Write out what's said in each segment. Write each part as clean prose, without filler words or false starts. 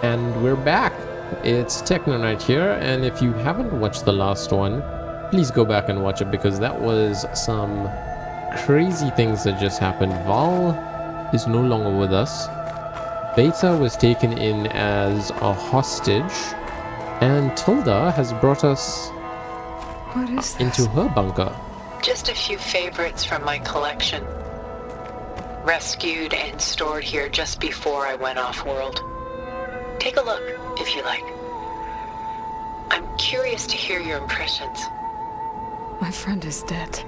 And we're back. It's Techno Night here, and if you haven't watched the last one, please go back and watch it because that was some crazy things that just happened. Val is no longer with us. Beta was taken in as a hostage, and Tilda has brought us into her bunker. Just a few favorites from my collection. Rescued and stored here just before I went off-world. Take a look, if you like. I'm curious to hear your impressions. My friend is dead.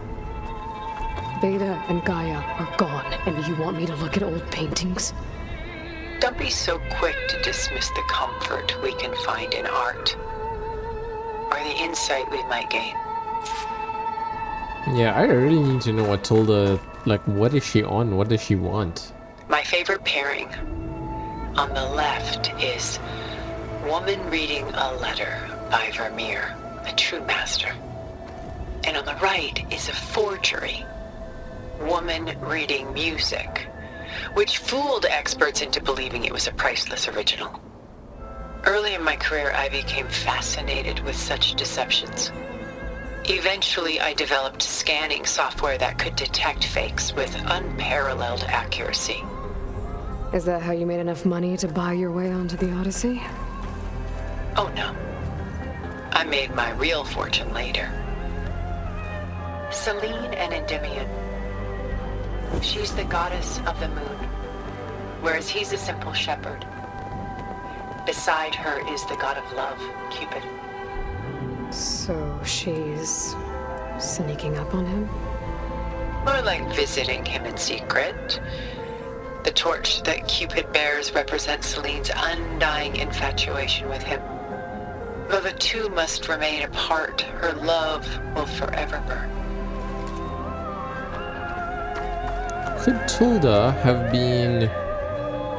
Beta and Gaia are gone, and you want me to look at old paintings? Don't be so quick to dismiss the comfort we can find in art, or the insight we might gain. Yeah, I really need to know what Tilda, like, what is she on? What does she want? My favorite pairing. On the left is Woman Reading a Letter by Vermeer, a true master. And on the right is a forgery, Woman Reading Music, which fooled experts into believing it was a priceless original. Early in my career, I became fascinated with such deceptions. Eventually, I developed scanning software that could detect fakes with unparalleled accuracy. Is that how you made enough money to buy your way onto the Odyssey? Oh no. I made my real fortune later. Selene and Endymion. She's the goddess of the moon, whereas he's a simple shepherd. Beside her is the god of love, Cupid. So she's sneaking up on him? More like visiting him in secret. The torch that Cupid bears represents Selene's undying infatuation with him. Though the two must remain apart, her love will forever burn. Could Tilda have been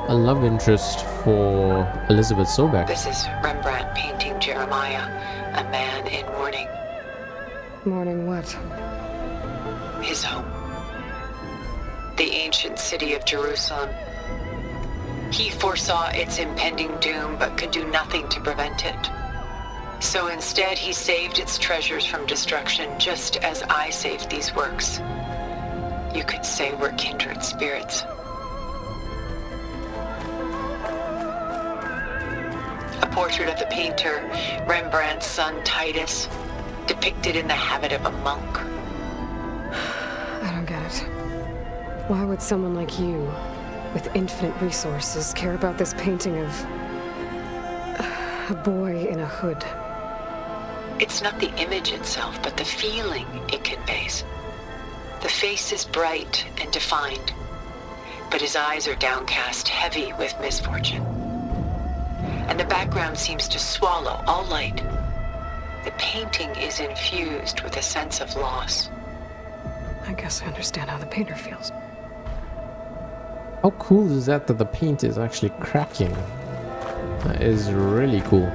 a love interest for Elizabeth Sobek? This is Rembrandt painting Jeremiah, a man in mourning. Mourning what? His home. The ancient city of Jerusalem. He foresaw its impending doom, but could do nothing to prevent it. So instead, he saved its treasures from destruction, just as I saved these works. You could say we're kindred spirits. A portrait of the painter, Rembrandt's son Titus, depicted in the habit of a monk. I don't get it. Why would someone like you, with infinite resources, care about this painting of a boy in a hood? It's not the image itself, but the feeling it conveys. The face is bright and defined, but his eyes are downcast, heavy with misfortune. And the background seems to swallow all light. The painting is infused with a sense of loss. I guess I understand how the painter feels. How cool is that the paint is actually cracking? That is really cool.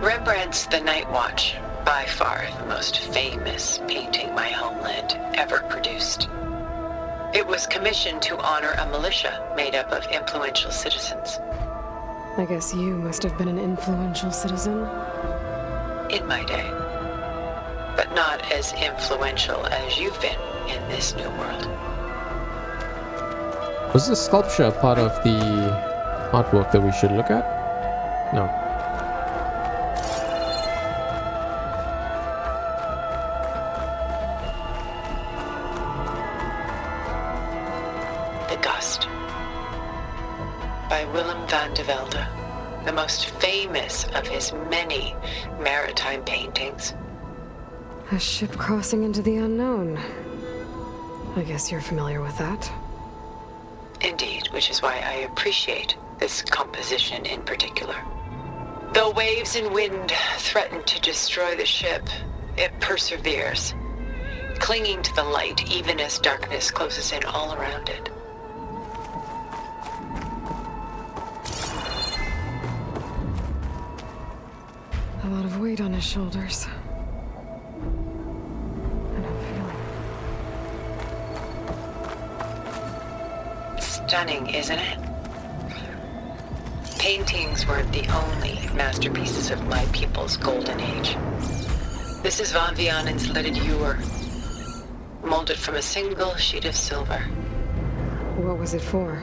Rembrandt's The Night Watch, by far the most famous painting my homeland ever produced. It was commissioned to honor a militia made up of influential citizens. I guess you must have been an influential citizen. In my day. But not as influential as you've been in this new world. Was this sculpture a part of the artwork that we should look at? No. The Gust by Willem van de Velde, the most famous of his many maritime paintings. A ship crossing into the unknown. I guess you're familiar with that. Indeed, which is why I appreciate this composition in particular. Though waves and wind threaten to destroy the ship, it perseveres, clinging to the light even as darkness closes in all around it. A lot of weight on his shoulders. I don't feel it. Stunning, isn't it? paintings weren't the only masterpieces of my people's golden age. This is Von Vianen's leaded ewer, molded from a single sheet of silver. What was it for?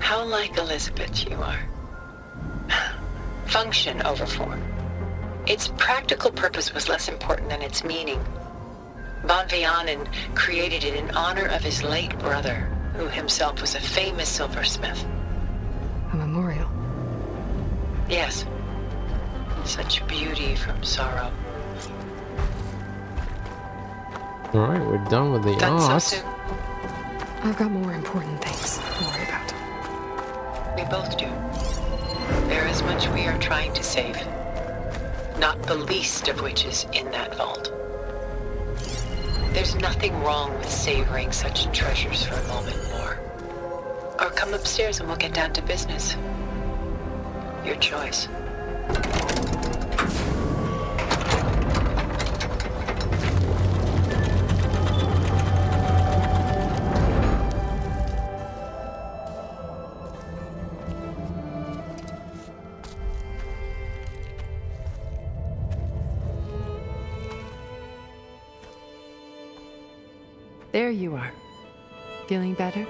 How like Elizabeth you are. Function over form. Its practical purpose was less important than its meaning. Von Vianen created it in honor of his late brother, who himself was a famous silversmith. A memorial. Yes. Such beauty from sorrow. Alright, we're done with the Done so art. soon. I've got more important things to worry about. We both do. There is much we are trying to save. Not the least of which is in that vault. There's nothing wrong with savoring such treasures for a moment more. Or come upstairs and we'll get down to business. Your choice. There you are. Feeling better?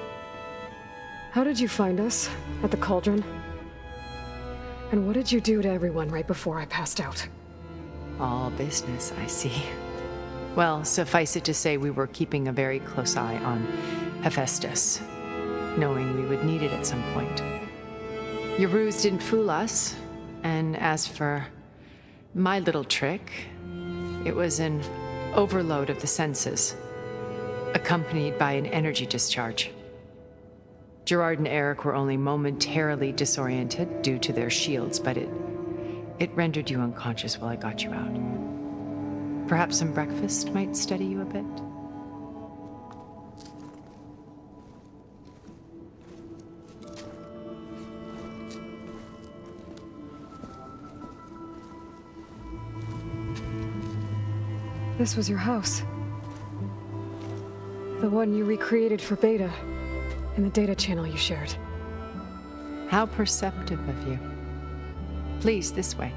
How did you find us? At the cauldron? And what did you do to everyone right before I passed out? All business, I see. Well, suffice it to say we were keeping a very close eye on Hephaestus, knowing we would need it at some point. Your ruse didn't fool us, and as for my little trick, it was an overload of the senses, accompanied by an energy discharge. Gerard and Eric were only momentarily disoriented due to their shields, but it rendered you unconscious while I got you out. Perhaps some breakfast might steady you a bit? This was your house. The one you recreated for Beta, in the data channel you shared. How perceptive of you. Please, this way.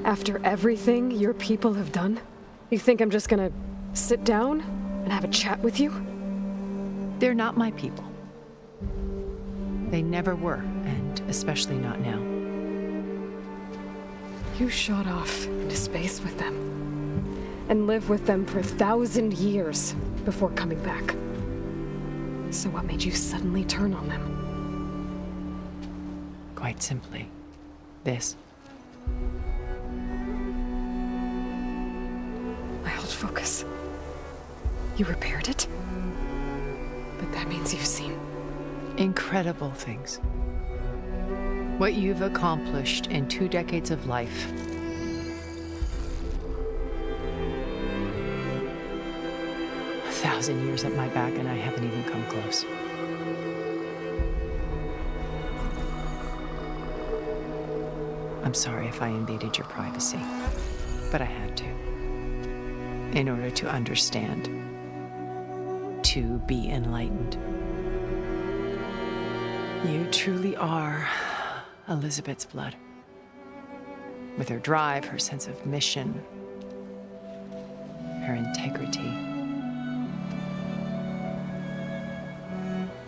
After everything your people have done, you think I'm just gonna sit down and have a chat with you? They're not my people. They never were, and especially not now. You shot off into space with them, and lived with them for 1,000 years before coming back. So what made you suddenly turn on them? Quite simply, this. I held focus. You repaired it? But that means you've seen. Incredible things. What you've accomplished in 2 decades of life. A 1,000 years at my back and I haven't even come close. I'm sorry if I invaded your privacy, but I had to. In order to understand. To be enlightened. You truly are Elizabeth's blood. With her drive, her sense of mission, her integrity.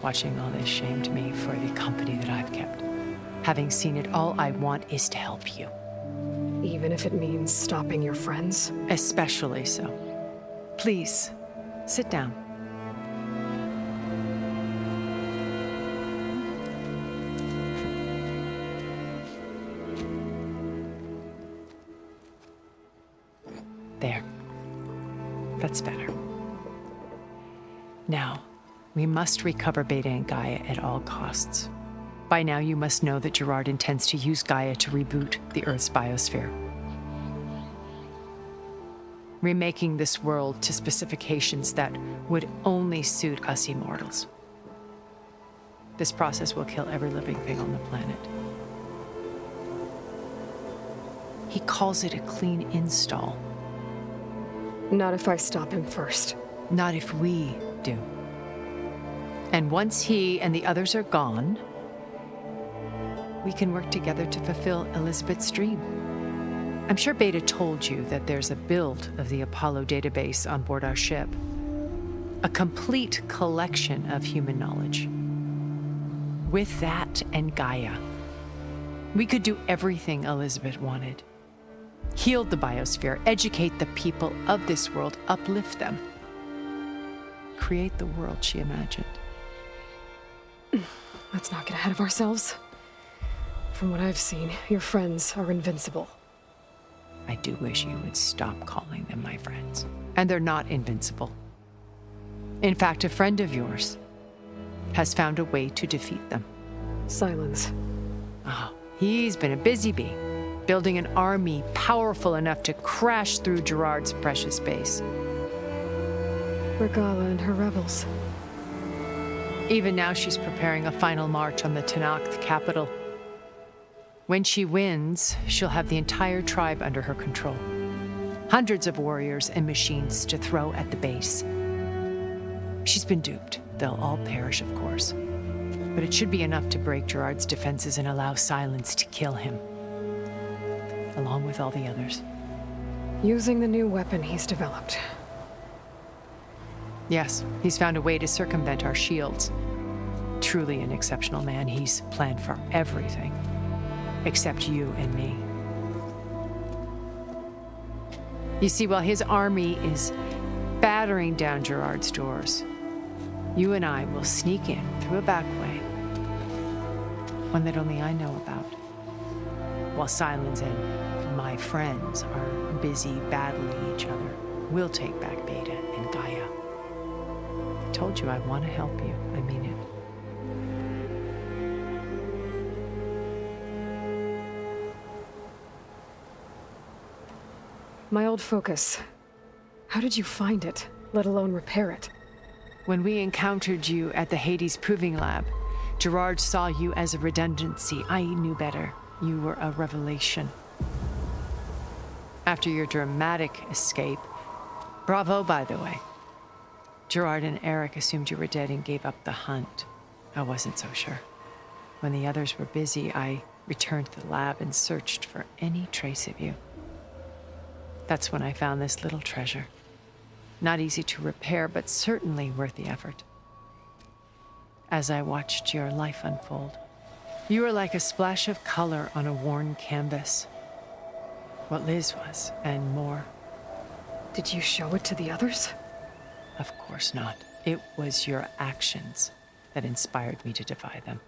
Watching all this shamed me for the company that I've kept. Having seen it, all I want is to help you. Even if it means stopping your friends? Especially so. Please, sit down. There. That's better. Now, we must recover Beta and Gaia at all costs. By now, you must know that Gerard intends to use Gaia to reboot the Earth's biosphere. Remaking this world to specifications that would only suit us immortals. This process will kill every living thing on the planet. He calls it a clean install. Not if I stop him first. Not if we do. And once he and the others are gone, we can work together to fulfill Elizabeth's dream. I'm sure Beta told you that there's a build of the Apollo database on board our ship. A complete collection of human knowledge. With that and Gaia, we could do everything Elizabeth wanted. Heal the biosphere, educate the people of this world, uplift them. Create the world she imagined. Let's not get ahead of ourselves. From what I've seen, your friends are invincible. I do wish you would stop calling them my friends. And they're not invincible. In fact, a friend of yours has found a way to defeat them. Silence. Oh, he's been a busy bee, building an army powerful enough to crash through Gerard's precious base. Regala and her rebels. Even now, she's preparing a final march on the Tenakth capital. When she wins, she'll have the entire tribe under her control. Hundreds of warriors and machines to throw at the base. She's been duped. They'll all perish, of course. But it should be enough to break Gerard's defenses and allow Silence to kill him. Along with all the others. Using the new weapon he's developed. Yes, he's found a way to circumvent our shields. Truly an exceptional man. He's planned for everything. Except you and me. You see, while his army is battering down Gerard's doors, you and I will sneak in through a back way. One that only I know about. While Silence and my friends are busy battling each other, we'll take back Beta and Gaia. I told you I want to help you. I mean it. My old focus. How did you find it, let alone repair it? When we encountered you at the Hades Proving Lab, Gerard saw you as a redundancy. I knew better. You were a revelation. After your dramatic escape, bravo, by the way. Gerard and Eric assumed you were dead and gave up the hunt. I wasn't so sure. When the others were busy, I returned to the lab and searched for any trace of you. That's when I found this little treasure. Not easy to repair, but certainly worth the effort. As I watched your life unfold, you were like a splash of color on a worn canvas. What Liz was, and more. Did you show it to the others? Of course not. It was your actions that inspired me to defy them.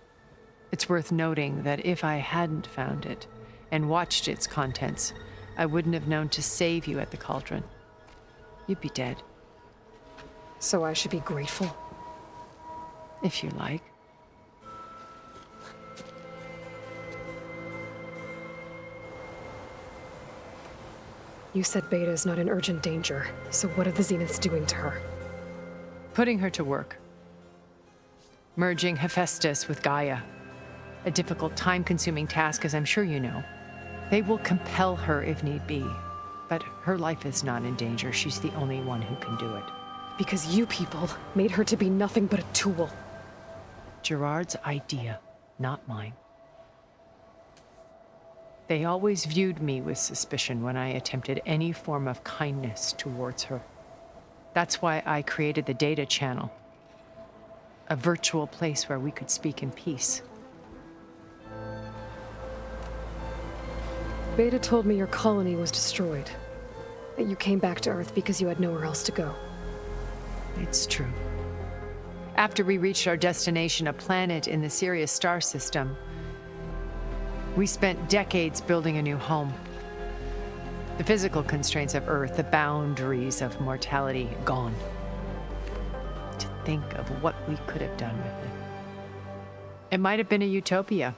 It's worth noting that if I hadn't found it and watched its contents, I wouldn't have known to save you at the cauldron. You'd be dead. So I should be grateful? If you like. You said Beta is not in urgent danger, so what are the Zeniths doing to her? Putting her to work. Merging Hephaestus with Gaia. A difficult, time-consuming task, as I'm sure you know. They will compel her if need be. But her life is not in danger. She's the only one who can do it. Because you people made her to be nothing but a tool. Gerard's idea, not mine. They always viewed me with suspicion when I attempted any form of kindness towards her. That's why I created the data channel. A virtual place where we could speak in peace. Beta told me your colony was destroyed. That you came back to Earth because you had nowhere else to go. It's true. After we reached our destination, a planet in the Sirius star system, we spent decades building a new home. The physical constraints of Earth, the boundaries of mortality, gone. To think of what we could have done with it. It might have been a utopia.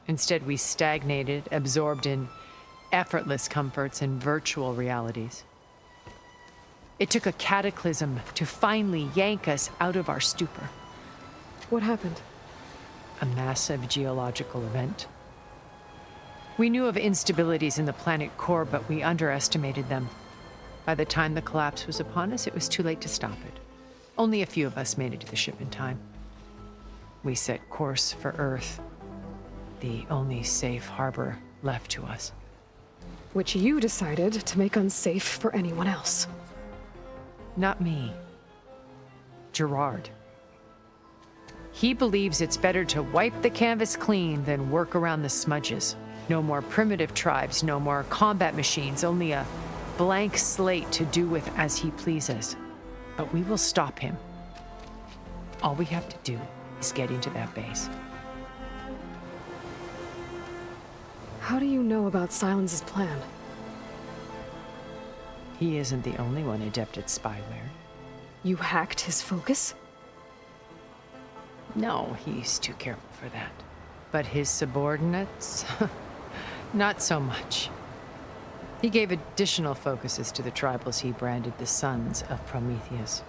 Instead, we stagnated, absorbed in effortless comforts and virtual realities. It took a cataclysm to finally yank us out of our stupor. What happened? A massive geological event. We knew of instabilities in the planet core, but we underestimated them. By the time the collapse was upon us, it was too late to stop it. Only a few of us made it to the ship in time. We set course for Earth, the only safe harbor left to us. Which you decided to make unsafe for anyone else. Not me. Gerard. He believes it's better to wipe the canvas clean than work around the smudges. No more primitive tribes, no more combat machines, only a blank slate to do with as he pleases. But we will stop him. All we have to do is get into that base. How do you know about Silence's plan? He isn't the only one adept at spyware. You hacked his focus? No, he's too careful for that. But his subordinates? Not so much. He gave additional focuses to the tribals he branded the Sons of Prometheus.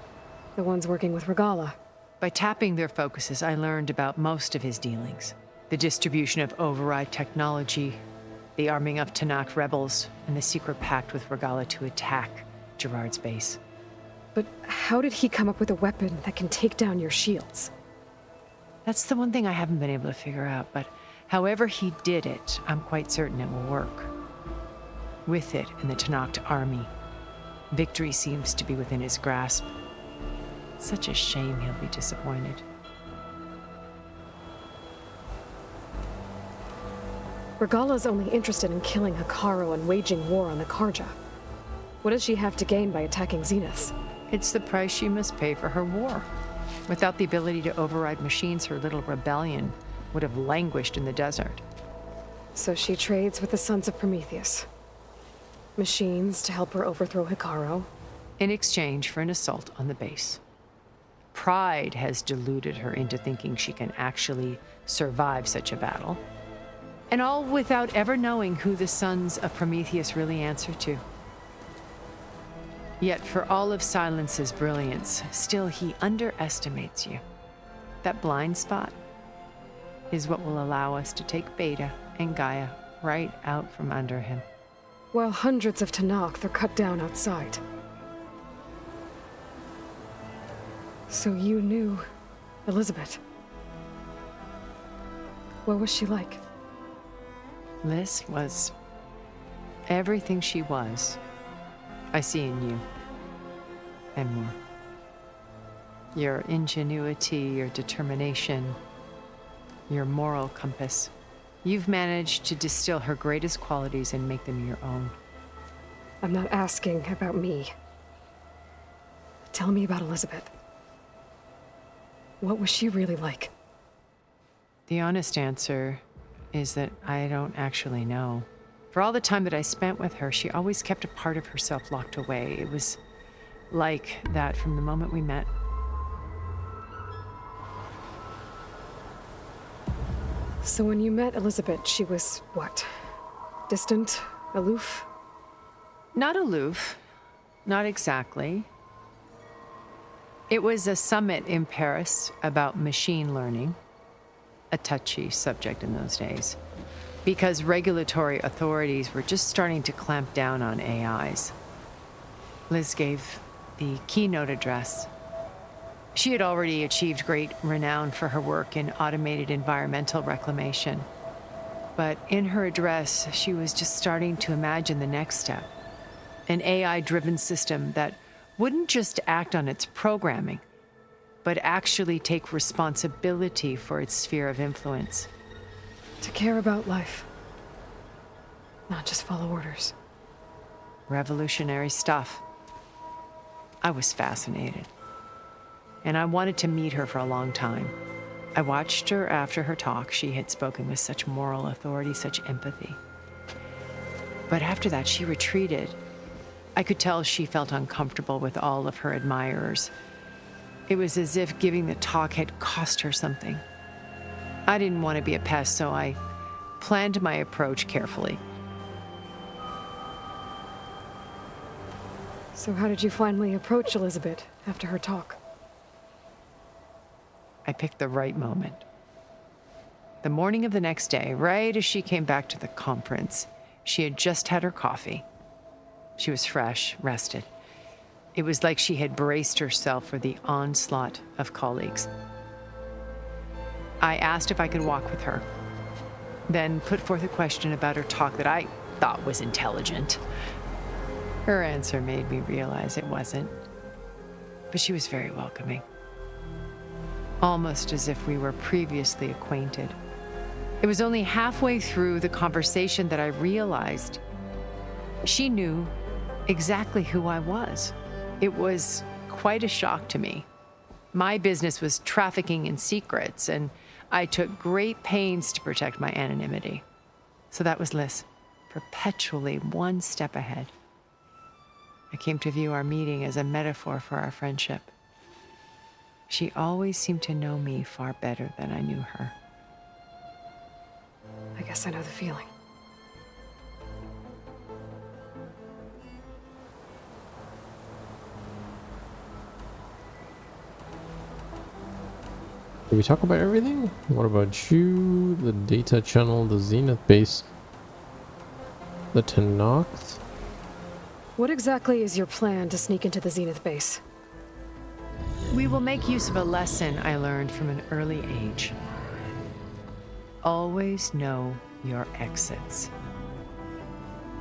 The ones working with Regala. By tapping their focuses, I learned about most of his dealings. The distribution of override technology, the arming of Tanakh rebels, and the secret pact with Regala to attack Gerard's base. But how did he come up with a weapon that can take down your shields? That's the one thing I haven't been able to figure out, but however he did it, I'm quite certain it will work. With it and the Tanakh army, victory seems to be within his grasp. Such a shame he'll be disappointed. Regala's only interested in killing Hikaru and waging war on the Karja. What does she have to gain by attacking Zenith? It's the price she must pay for her war. Without the ability to override machines, her little rebellion would have languished in the desert. So she trades with the Sons of Prometheus. Machines to help her overthrow Hikaru. In exchange for an assault on the base. Pride has deluded her into thinking she can actually survive such a battle. And all without ever knowing who the Sons of Prometheus really answer to. Yet for all of Silence's brilliance, still he underestimates you. That blind spot is what will allow us to take Beta and Gaia right out from under him. While hundreds of Tanakh are cut down outside. So you knew Elizabeth. What was she like? Liz was everything she was. I see in you. And more. Your ingenuity, your determination, your moral compass. You've managed to distill her greatest qualities and make them your own. I'm not asking about me. Tell me about Elizabeth. What was she really like? The honest answer is that I don't actually know. For all the time that I spent with her, she always kept a part of herself locked away. It was like that from the moment we met. So when you met Elizabeth, she was what? Distant? Aloof? Not aloof. Not exactly. It was a summit in Paris about machine learning. A touchy subject in those days. Because regulatory authorities were just starting to clamp down on AIs. Liz gave the keynote address. She had already achieved great renown for her work in automated environmental reclamation. But in her address, she was just starting to imagine the next step. An AI-driven system that wouldn't just act on its programming, but actually take responsibility for its sphere of influence. To care about life. Not just follow orders. Revolutionary stuff. I was fascinated. And I wanted to meet her for a long time. I watched her after her talk. She had spoken with such moral authority, such empathy. But after that, she retreated. I could tell she felt uncomfortable with all of her admirers. It was as if giving the talk had cost her something. I didn't want to be a pest, so I planned my approach carefully. So how did you finally approach Elizabeth after her talk? I picked the right moment. The morning of the next day, right as she came back to the conference, she had just had her coffee. She was fresh, rested. It was like she had braced herself for the onslaught of colleagues. I asked if I could walk with her, then put forth a question about her talk that I thought was intelligent. Her answer made me realize it wasn't, but she was very welcoming, almost as if we were previously acquainted. It was only halfway through the conversation that I realized she knew exactly who I was. It was quite a shock to me. My business was trafficking in secrets, and I took great pains to protect my anonymity. So that was Liz, perpetually one step ahead. I came to view our meeting as a metaphor for our friendship. She always seemed to know me far better than I knew her. I guess I know the feeling. Did we talk about everything? What about you? The data channel, the Zenith base, the Tennoth? What exactly is your plan to sneak into the Zenith base? We will make use of a lesson I learned from an early age. Always know your exits.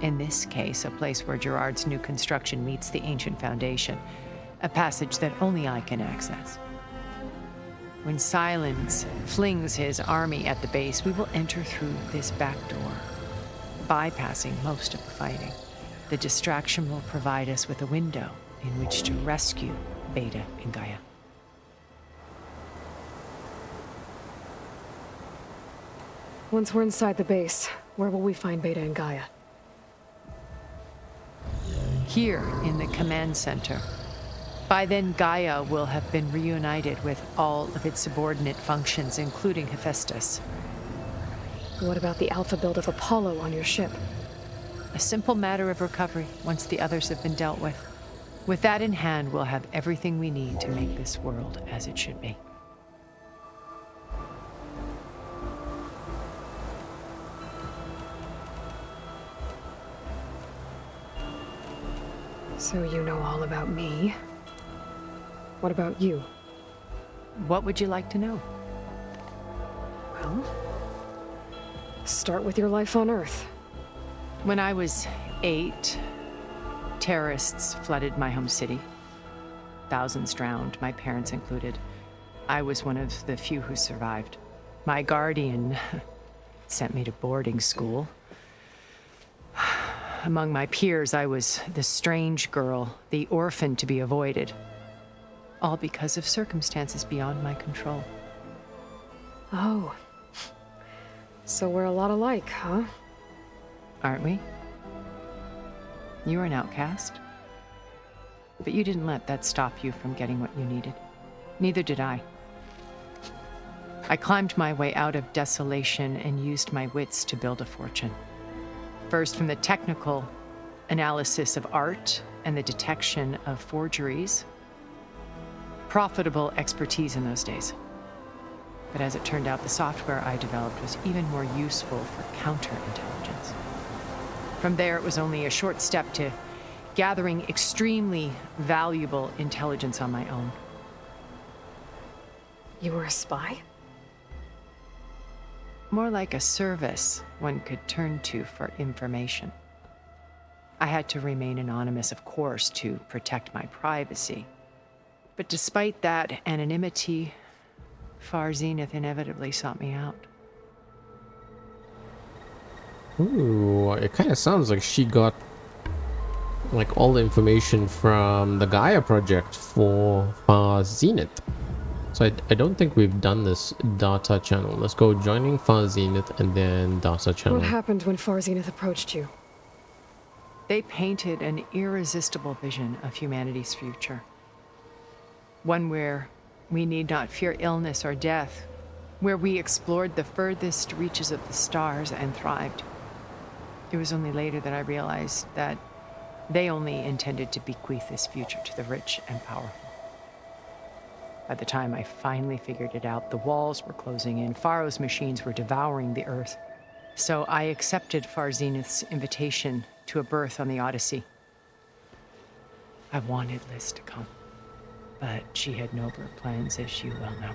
In this case, a place where Gerard's new construction meets the ancient foundation, a passage that only I can access. When Silence flings his army at the base, we will enter through this back door, bypassing most of the fighting. The distraction will provide us with a window in which to rescue Beta and Gaia. Once we're inside the base, where will we find Beta and Gaia? Here in the command center. By then, Gaia will have been reunited with all of its subordinate functions, including Hephaestus. What about the alpha build of Apollo on your ship? A simple matter of recovery once the others have been dealt with. With that in hand, we'll have everything we need to make this world as it should be. So you know all about me. What about you? What would you like to know? Well, start with your life on Earth. When I was 8, terrorists flooded my home city. Thousands drowned, my parents included. I was one of the few who survived. My guardian sent me to boarding school. Among my peers, I was the strange girl, the orphan to be avoided. All because of circumstances beyond my control. Oh. So we're a lot alike, huh? Aren't we? You were an outcast. But you didn't let that stop you from getting what you needed. Neither did I. I climbed my way out of desolation and used my wits to build a fortune. First from the technical analysis of art and the detection of forgeries. Profitable expertise in those days. But as it turned out, the software I developed was even more useful for counterintelligence. From there, it was only a short step to gathering extremely valuable intelligence on my own. You were a spy? More like a service one could turn to for information. I had to remain anonymous, of course, to protect my privacy. But despite that anonymity, Far Zenith inevitably sought me out. Ooh, it kind of sounds like she got like all the information from the Gaia project for Far Zenith. So I don't think we've done this data channel. Let's go joining Far Zenith and then data channel. What happened when Far Zenith approached you? They painted an irresistible vision of humanity's future. One where we need not fear illness or death, where we explored the furthest reaches of the stars and thrived. It was only later that I realized that they only intended to bequeath this future to the rich and powerful. By the time I finally figured it out, the walls were closing in, Pharaoh's machines were devouring the Earth. So I accepted Far Zenith's invitation to a berth on the Odyssey. I wanted Liz to come, but she had nobler plans, as you well know.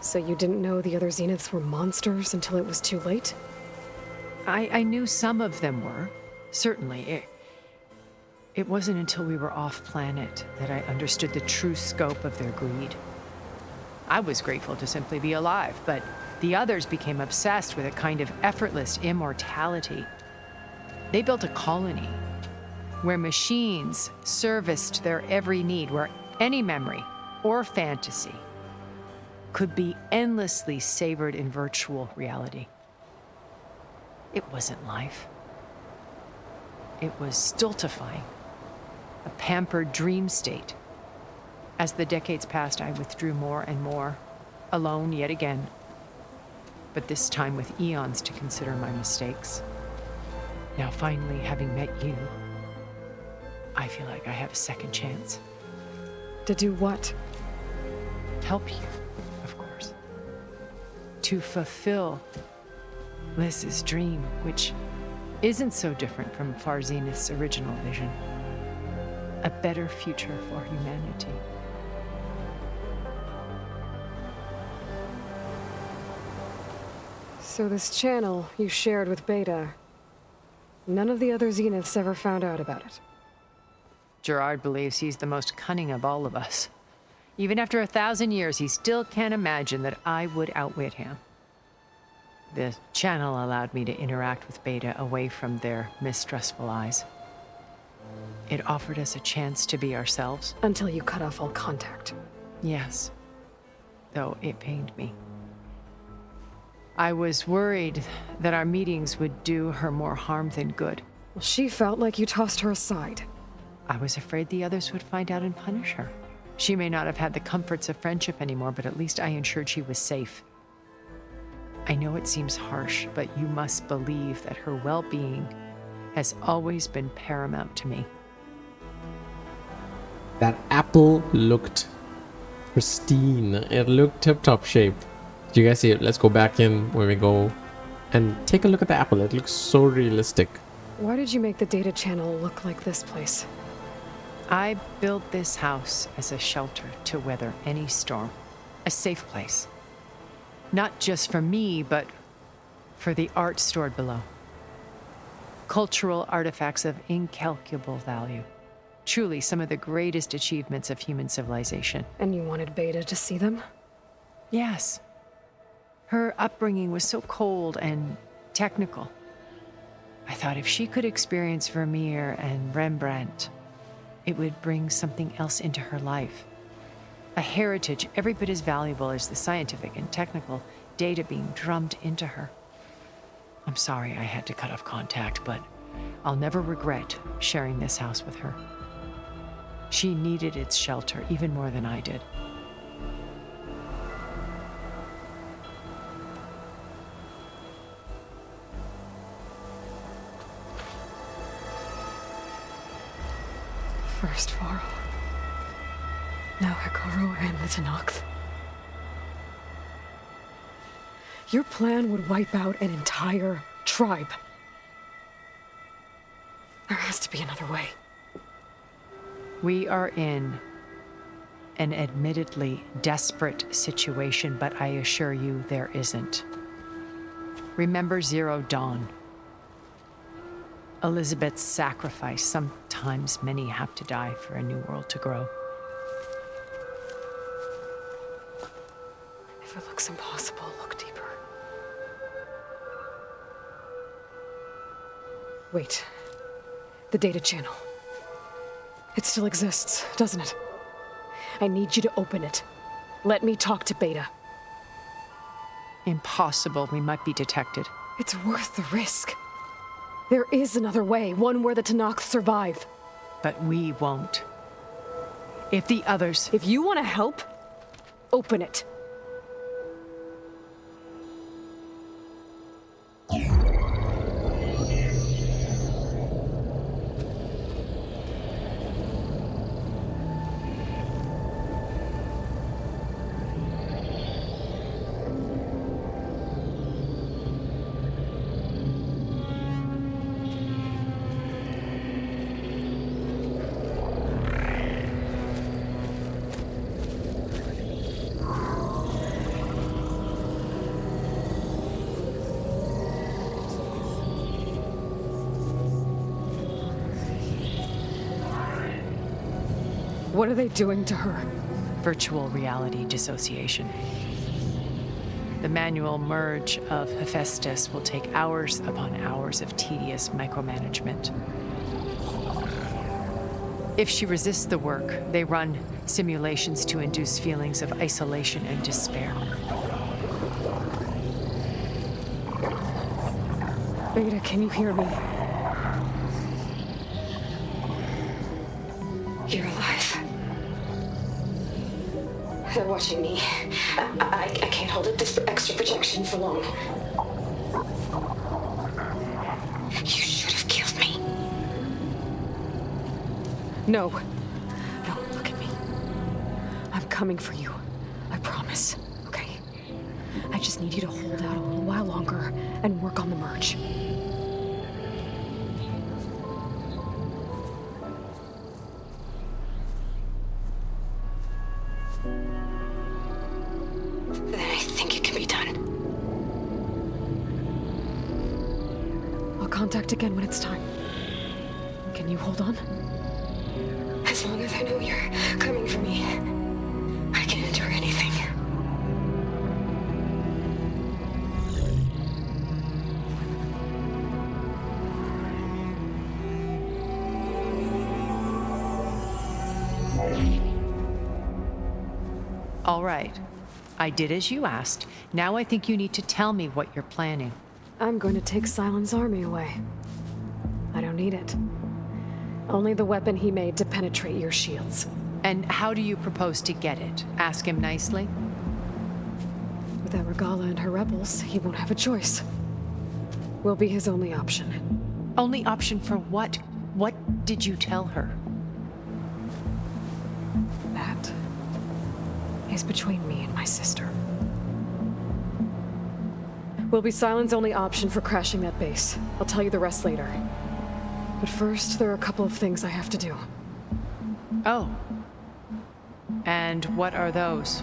So you didn't know the other Zeniths were monsters until it was too late? I knew some of them were, certainly. It wasn't until we were off-planet that I understood the true scope of their greed. I was grateful to simply be alive, but the others became obsessed with a kind of effortless immortality. They built a colony where machines serviced their every need, where any memory or fantasy could be endlessly savored in virtual reality. It wasn't life. It was stultifying, a pampered dream state. As the decades passed, I withdrew more and more, alone yet again, but this time with eons to consider my mistakes. Now finally, having met you, I feel like I have a second chance. To do what? Help you, of course. To fulfill Liz's dream, which isn't so different from Farzenith's original vision. A better future for humanity. So this channel you shared with Beta, none of the other Zeniths ever found out about it? Gerard believes he's the most cunning of all of us. Even after 1,000 years, he still can't imagine that I would outwit him. The channel allowed me to interact with Beta away from their mistrustful eyes. It offered us a chance to be ourselves. Until you cut off all contact. Yes, though it pained me. I was worried that our meetings would do her more harm than good. Well, she felt like you tossed her aside. I was afraid the others would find out and punish her. She may not have had the comforts of friendship anymore, but at least I ensured she was safe. I know it seems harsh, but you must believe that her well-being has always been paramount to me. That apple looked pristine. It looked tip-top shape. Do you guys see it? Let's go back in when we go and take a look at the apple. It looks so realistic. Why did you make the data channel look like this place? I built this house as a shelter to weather any storm. A safe place. Not just for me, but for the art stored below. Cultural artifacts of incalculable value. Truly some of the greatest achievements of human civilization. And you wanted Beta to see them? Yes. Her upbringing was so cold and technical. I thought if she could experience Vermeer and Rembrandt, it would bring something else into her life. A heritage every bit as valuable as the scientific and technical data being drummed into her. I'm sorry I had to cut off contact, but I'll never regret sharing this house with her. She needed its shelter even more than I did. First Varl. Now Hikaru and the Tenakth. Your plan would wipe out an entire tribe. There has to be another way. We are in an admittedly desperate situation, but I assure you there isn't. Remember Zero Dawn. Elizabeth's sacrifice. Sometimes many have to die for a new world to grow. If it looks impossible, look deeper. Wait. The data channel. It still exists, doesn't it? I need you to open it. Let me talk to Beta. Impossible. We might be detected. It's worth the risk. There is another way, one where the Tenakth survive. But we won't. If the others... If you want to help, open it. What are they doing to her? Virtual reality dissociation. The manual merge of Hephaestus will take hours upon hours of tedious micromanagement. If she resists the work, they run simulations to induce feelings of isolation and despair. Beta, can you hear me? You're alive. They're watching me. I can't hold up this extra projection for long. You should have killed me. No. No, look at me. I'm coming for you. I promise. Okay? I just need you to hold out a little while longer and work on the merge. Then I think it can be done. I'll contact again when it's time. Can you hold on? As long as I know you're coming for me, I can endure anything. All right. I did as you asked. Now I think you need to tell me what you're planning. I'm going to take Silent's army away. I don't need it. Only the weapon he made to penetrate your shields. And how do you propose to get it? Ask him nicely? Without Regala and her rebels, he won't have a choice. We'll be his only option. Only option for what? What did you tell her? That is between me and my sister. Will be Silent's only option for crashing that base. I'll tell you the rest later. But first, there are a couple of things I have to do. Oh. And what are those?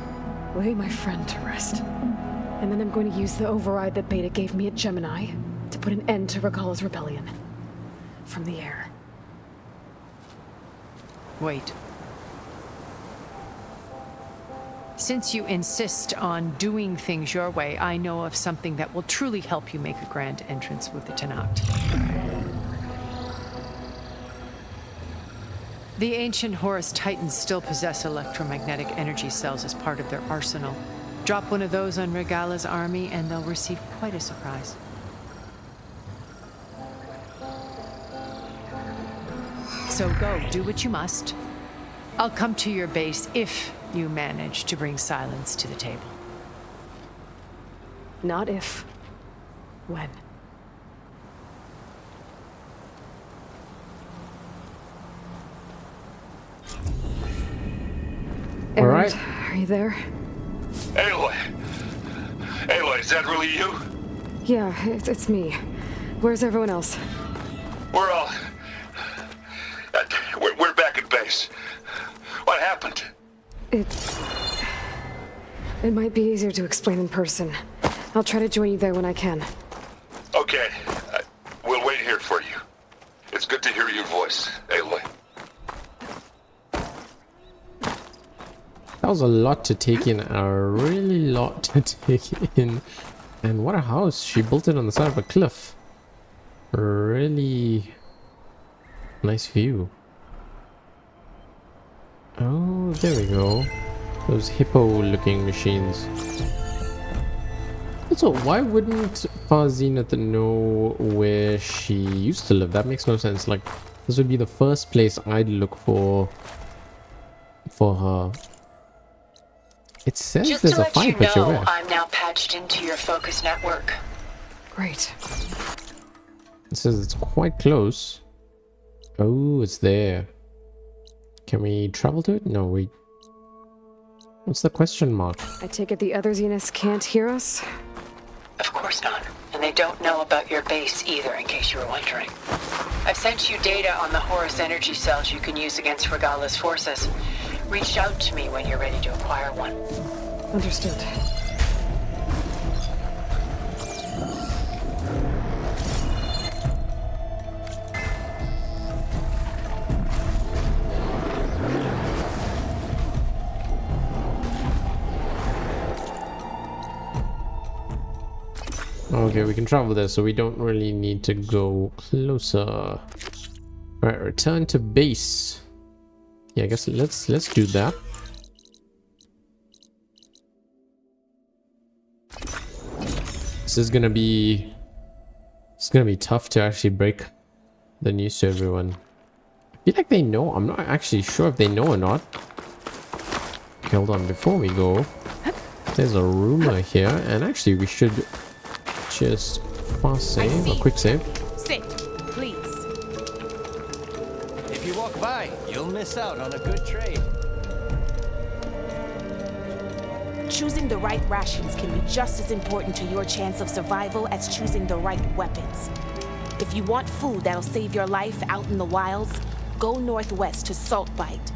Lay my friend to rest. And then I'm going to use the override that Beta gave me at Gemini to put an end to Regala's rebellion. From the air. Wait. Since you insist on doing things your way, I know of something that will truly help you make a grand entrance with the Tenat. The ancient Horus Titans still possess electromagnetic energy cells as part of their arsenal. Drop one of those on Regala's army and they'll receive quite a surprise. So go, do what you must. I'll come to your base if you manage to bring Silence to the table. Not if. When. All right. Are you there? Aloy! Aloy, is that really you? Yeah, it's me. Where's everyone else? We're all... We're back at base. What happened? It might be easier to explain in person. I'll try to join you there when I can. Okay. We'll wait here for you. It's good to hear your voice, Aloy. That was a lot to take in, a really lot to take in. And what a house. She built it on the side of a cliff. Really nice view. Oh, there we go. Those hippo-looking machines. Also, why wouldn't Zenith know where she used to live? That makes no sense. Like, this would be the first place I'd look for her. It says Just there's to a let fire you picture know, where? I'm now patched into your focus network. Great. It says it's quite close. Oh, it's there. Can we travel to it? No, we... What's the question mark? I take it the other Zeniths can't hear us? Of course not. And they don't know about your base either, in case you were wondering. I've sent you data on the Horus energy cells you can use against Regala's forces. Reach out to me when you're ready to acquire one. Understood. Okay, we can travel there, so we don't really need to go closer. Alright, return to base. Yeah, I guess let's do that. This is gonna be... It's gonna be tough to actually break the news to everyone. I feel like they know. I'm not actually sure if they know or not. Okay, hold on. Before we go, there's a rumor here, and actually we should just fast save or quick save. Sit, please. If you walk by, you'll miss out on a good trade. Choosing the right rations can be just as important to your chance of survival as choosing the right weapons. If you want food that'll save your life out in the wilds, go northwest to Saltbite.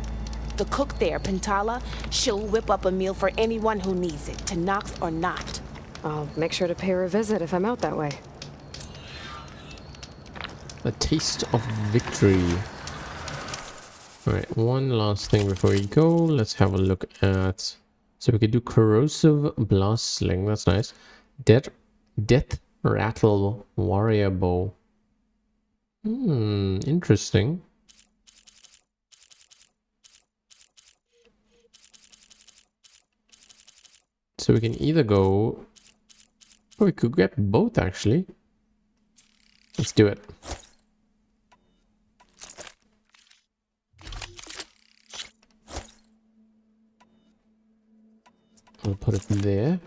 The cook there, Pintala, she'll whip up a meal for anyone who needs it, to Nox or not. I'll make sure to pay her a visit if I'm out that way. A taste of victory. Alright, one last thing before we go. Let's have a look at... So we could do corrosive blast sling. That's nice. Death rattle warrior bow. Interesting. So we can either go... Oh, we could get both actually. Let's do it. I'll put it there.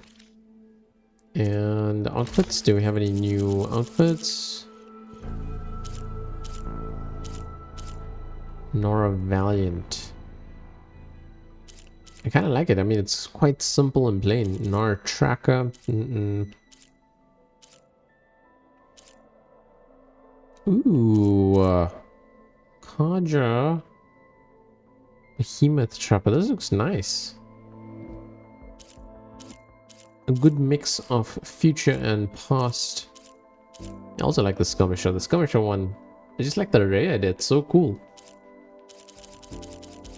And outfits. Do we have any new outfits? Nora Valiant. I kind of like it. I mean, it's quite simple and plain. Nora Tracker. Ooh. Kaja. Behemoth Trapper. This looks nice. A good mix of future and past. I also like the skirmisher. The skirmisher one, I just like the raid. It's so cool.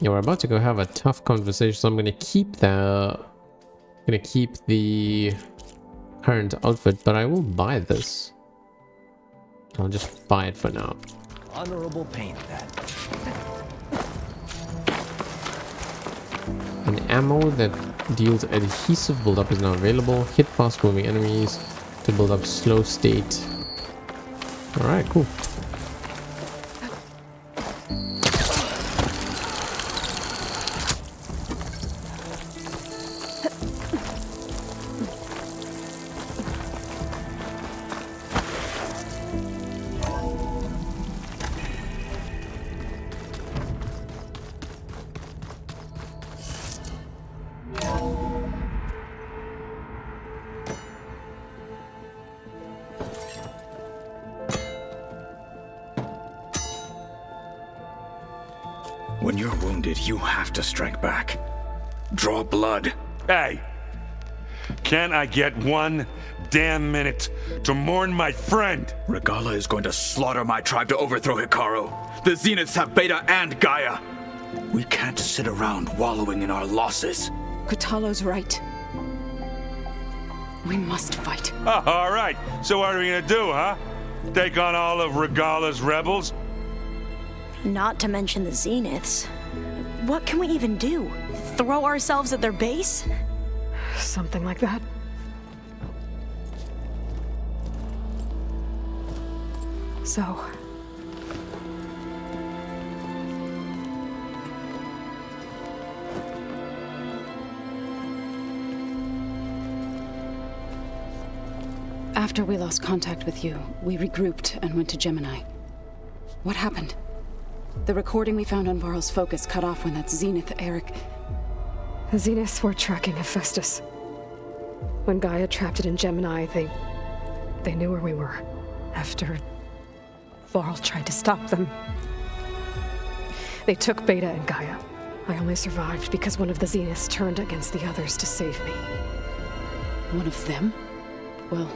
Yeah, we're about to go have a tough conversation, so I'm gonna keep the current outfit, but I will buy this. I'll just buy it for now. Honorable paint that. An ammo that deals adhesive buildup is now available. Hit fast moving enemies to build up slow state. Alright, cool. When you're wounded, you have to strike back. Draw blood. Hey! Can I get one damn minute to mourn my friend? Regala is going to slaughter my tribe to overthrow Hikaru. The Zeniths have Beta and Gaia. We can't sit around wallowing in our losses. Kutalo's right. We must fight. Oh, all right. So what are we gonna do, huh? Take on all of Regala's rebels? Not to mention the Zeniths. What can we even do? Throw ourselves at their base? Something like that. So... After we lost contact with you, we regrouped and went to Gemini. What happened? The recording we found on Varl's focus cut off when that Zenith, Eric... The Zeniths were tracking Hephaestus. When Gaia trapped it in Gemini, they knew where we were. After Varl tried to stop them. They took Beta and Gaia. I only survived because one of the Zeniths turned against the others to save me. One of them? Well...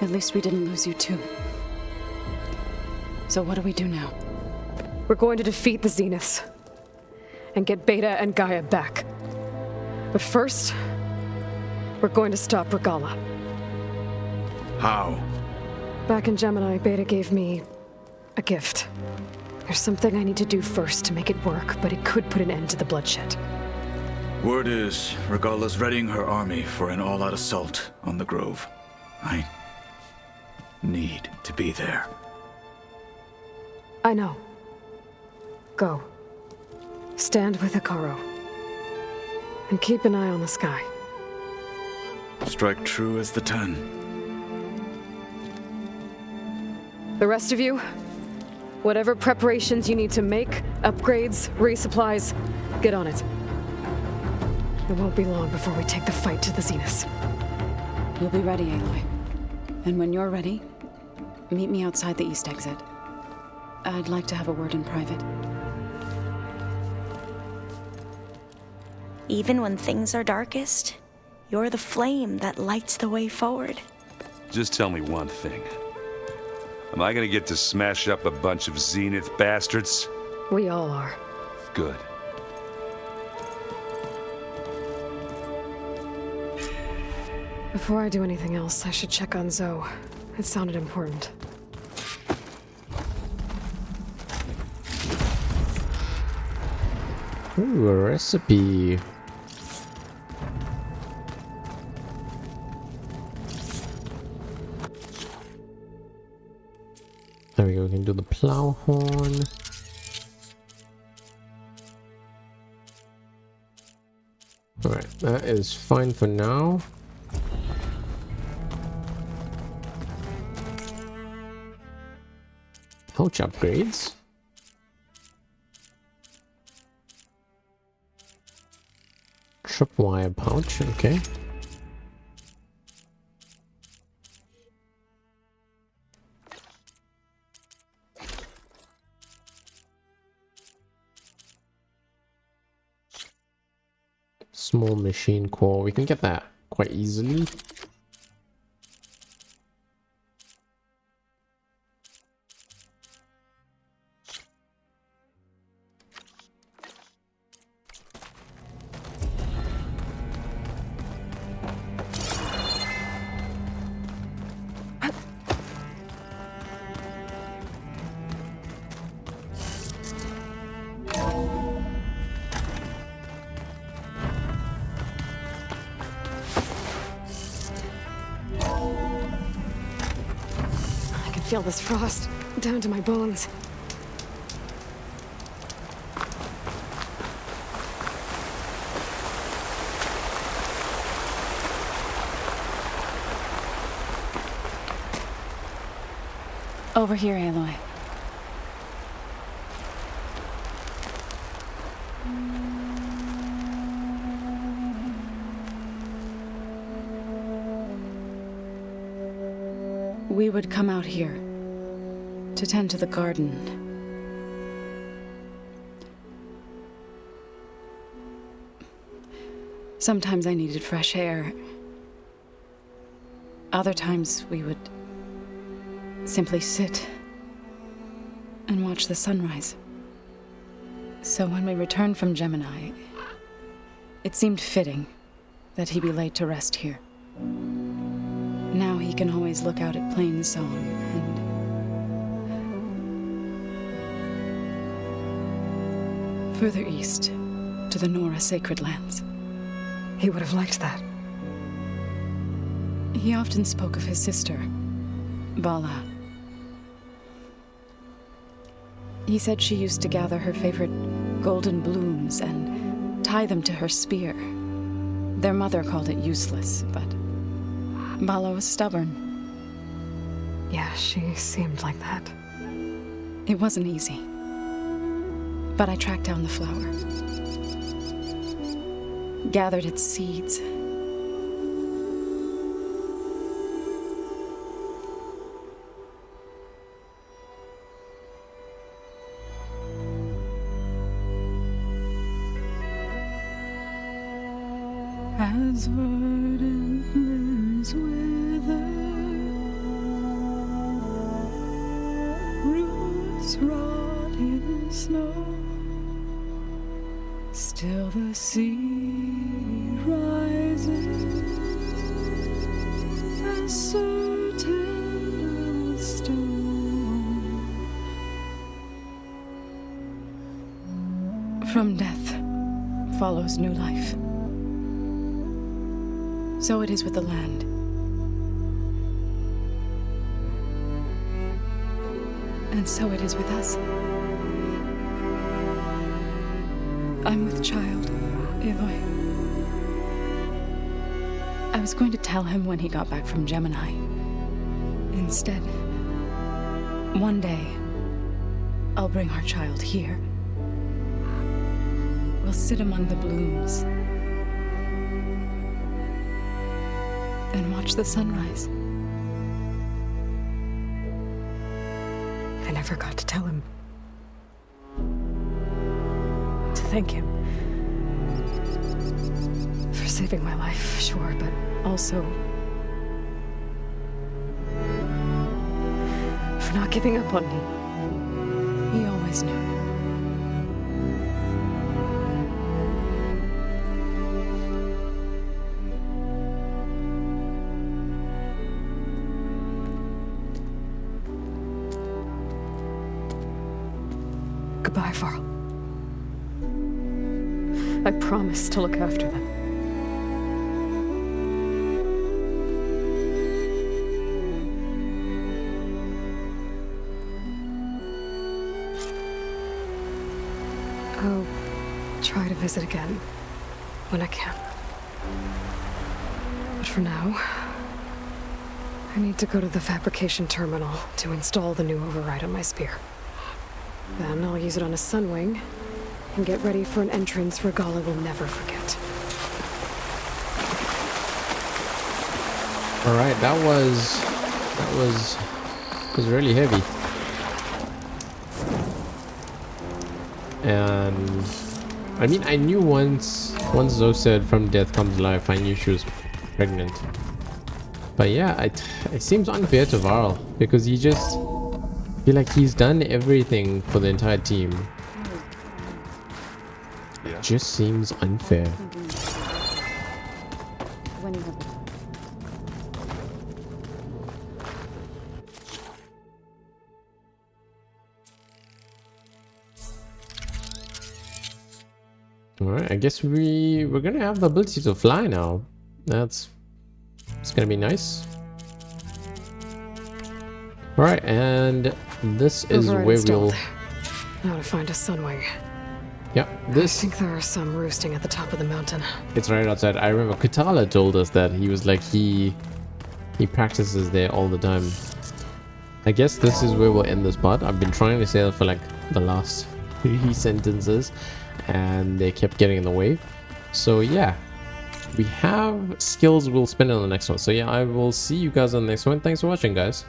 At least we didn't lose you too. So what do we do now? We're going to defeat the Zeniths. And get Beta and Gaia back. But first, We're going to stop Regala. How? Back in Gemini, Beta gave me a gift. There's something I need to do first to make it work, but it could put an end to the bloodshed. Word is, Regala's readying her army for an all-out assault on the Grove. I need to be there. I know. Go. Stand with Hikaru. And keep an eye on the sky. Strike true as the 10. The rest of you, whatever preparations you need to make, upgrades, resupplies, get on it. It won't be long before we take the fight to the Zeniths. We'll be ready, Aloy. And when you're ready, meet me outside the east exit. I'd like to have a word in private. Even when things are darkest, you're the flame that lights the way forward. Just tell me one thing. Am I gonna get to smash up a bunch of Zenith bastards? We all are. Good. Before I do anything else, I should check on Zoe. It sounded important. Ooh, a recipe. There we go, we can do the plow horn. Alright, that is fine for now. Pouch upgrades. Tripwire pouch, okay. Small machine core, we can get that quite easily. Feel this frost down to my bones. Over here, Aloy. We would come out here to tend to the garden. Sometimes I needed fresh air. Other times we would simply sit and watch the sunrise. So when we returned from Gemini, it seemed fitting that he be laid to rest here. Now he can always look out at Plainsong and further east to the Nora Sacred Lands. He would have liked that. He often spoke of his sister, Vala. He said she used to gather her favorite golden blooms and tie them to her spear. Their mother called it useless, but Vala was stubborn. Yeah, she seemed like that. It wasn't easy. But I tracked down the flower. Gathered its seeds. As verdant limbs wither, roots rot in snow, still the sea rises certain stone. From death follows new life. So it is with the land. And so it is with us. I'm with child, Aloy. I was going to tell him when he got back from Gemini. Instead, one day, I'll bring our child here. We'll sit among the blooms and watch the sunrise. I never got to tell him. To thank him. For saving my life, sure, but also for not giving up on me. He always knew. Goodbye, Varl. I promise to look after them. I'll try to visit again when I can. But for now, I need to go to the fabrication terminal to install the new override on my spear. Then I'll use it on a sunwing and get ready for an entrance Regala will never forget. All right, that was really heavy. And I mean, I knew once Zoe said from death comes life, I knew she was pregnant. But yeah, it seems unfair to Varl because he just feel like he's done everything for the entire team. It just seems unfair. When you have Alright, I guess we're gonna have the ability to fly now. It's gonna be nice. Alright, and this is Override where installed. we'll... Now to find a sunwing. Yeah, this... I think there are some roosting at the top of the mountain. It's right outside. I remember Katala told us that he was like, he practices there all the time. I guess this is where we'll end this part. I've been trying to say that for like the last 3 sentences and they kept getting in the way. So yeah, we have skills we'll spend on the next one. So yeah, I will see you guys on the next one. Thanks for watching, guys.